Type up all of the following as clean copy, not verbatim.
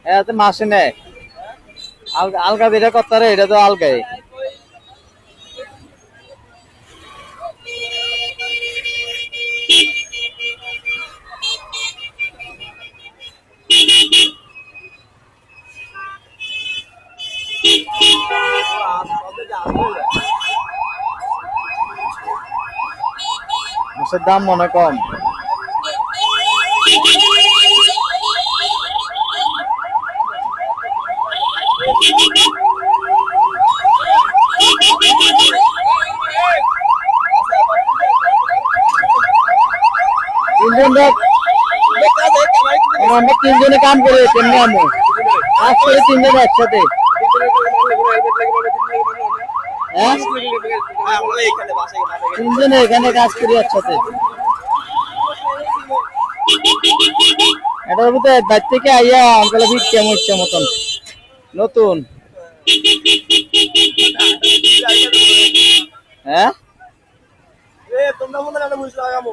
এত মাসে নেয় আলগা যেটা করতে এটা তো আলগাই মাছের দাম মনে কম আমরা তিনজনে কাম করি কেমনি আমি কাজ করে তিনজন একসাথে তিনজনে এখানে কাজ করি একসাথে এটার ভিতরে বাইর থেকে আইয়া আঙ্কেল ফিরছে আমার ইচ্ছা মতন নতুন হ্যাঁ তোমরা মনে হয় বুঝতে লাগামো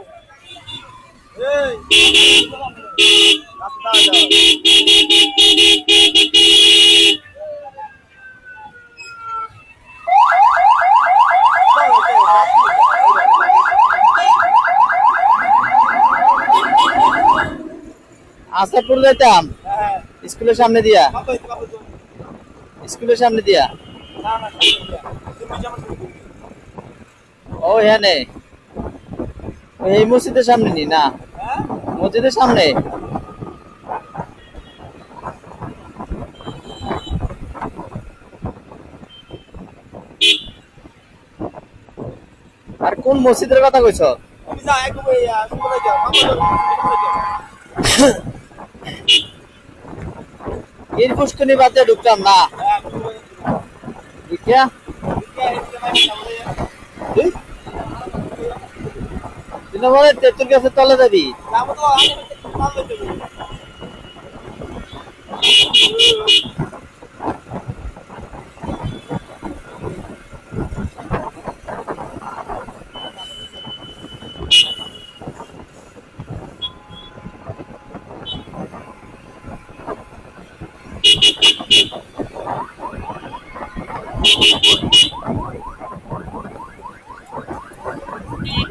আসাদপুর যাইতাম স্কুলের সামনে দিয়া স্কুলের সামনে দিয়া ও হ্যাঁ এই মসজিদের সামনে নি না মসজিদের সামনে আর কোন মসজিদের কথা কইছ এর পুষ্কনি বাদে ঢুকতাম না তেতুর কাছে তলে যাবি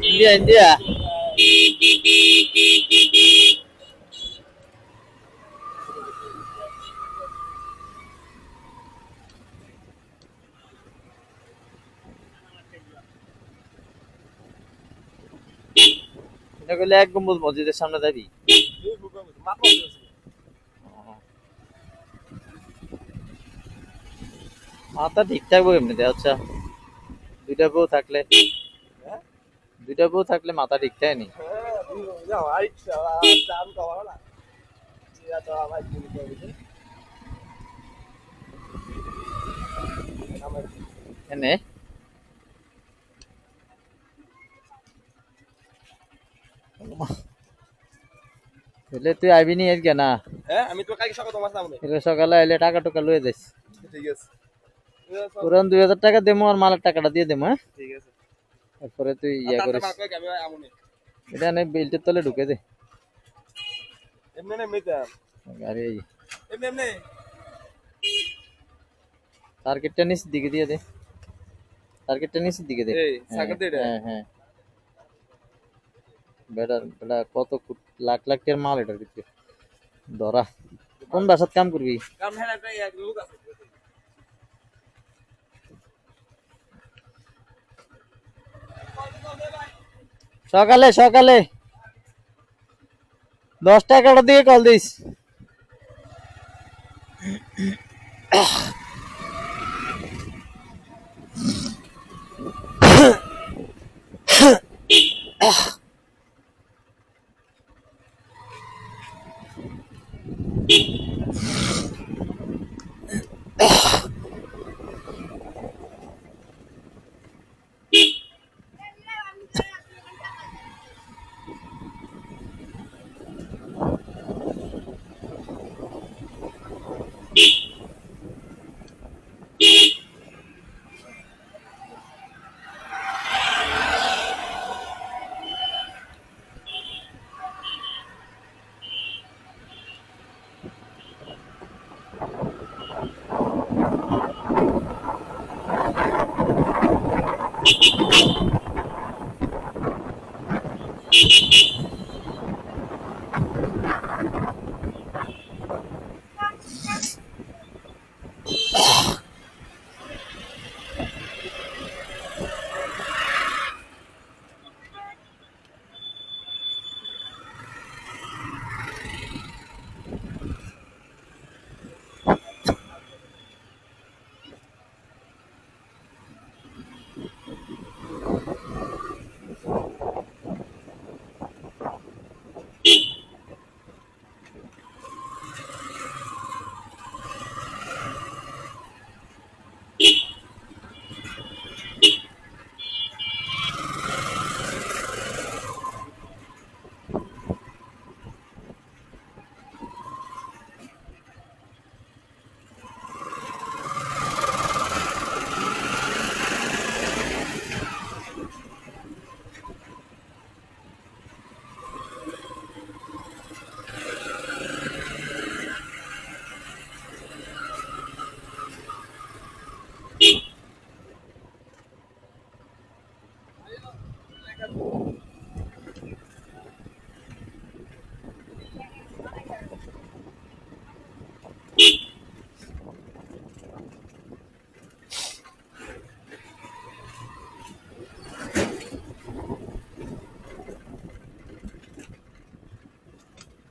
ইন্ডিয়া ইন্ডিয়া এটা কইলে এক গম্বুজ মসজিদের সামনে যাবি মাথা ঠিক থাকবো এমনিতে আচ্ছা দুইটা বউ থাকলে মাথা ঠিক থাকে নি এনে তুই আইবি নি আজকে না আমি তো কালকে সকালে আইলে টাকা টুকা লয়ে যাইস ঠিক আছে পুরান 2000 টাকা দেবো আর মালের টাকাটা দিয়ে দেবো হ্যাঁ ঠিক আছে তারপরে তুই ইয়া করিস এটা নেই বিলটের তলে ঢুকে দে আরে টার্গেটটা নিচের দিকে দিয়ে দে টার্গেটটা নিচের দিকে দে হ্যাঁ হ্যাঁ বেটা কত লাখ লাখ টাকার মাল এটার ভিতরে ধরা কোন বাসাত কাম করবি সকালে 10 টাকাটা দিয়ে কল দিস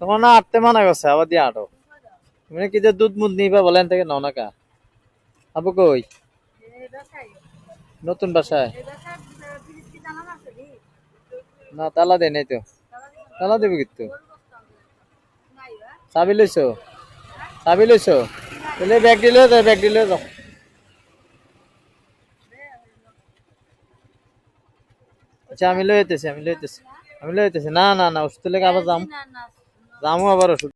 তোমার না আটতে মানা করছে আবার দিয়ে আটো তুমি কি যে দুধ মুধ নিবা বলেন থেকে নাও না কা আবু কই নতুন বাসায় না তালা দেয় নাই তো তালা দেবে কিন্তু চাবি লইছো চাবি লইছো তাহলে ব্যাগ দিলে যাও ব্যাগ দিলে যাও আচ্ছা আমি লই যেতেছি আমি লই যেতেছি না না না ওষুধ লেগে আবার যাম যামও আবার ওষুধ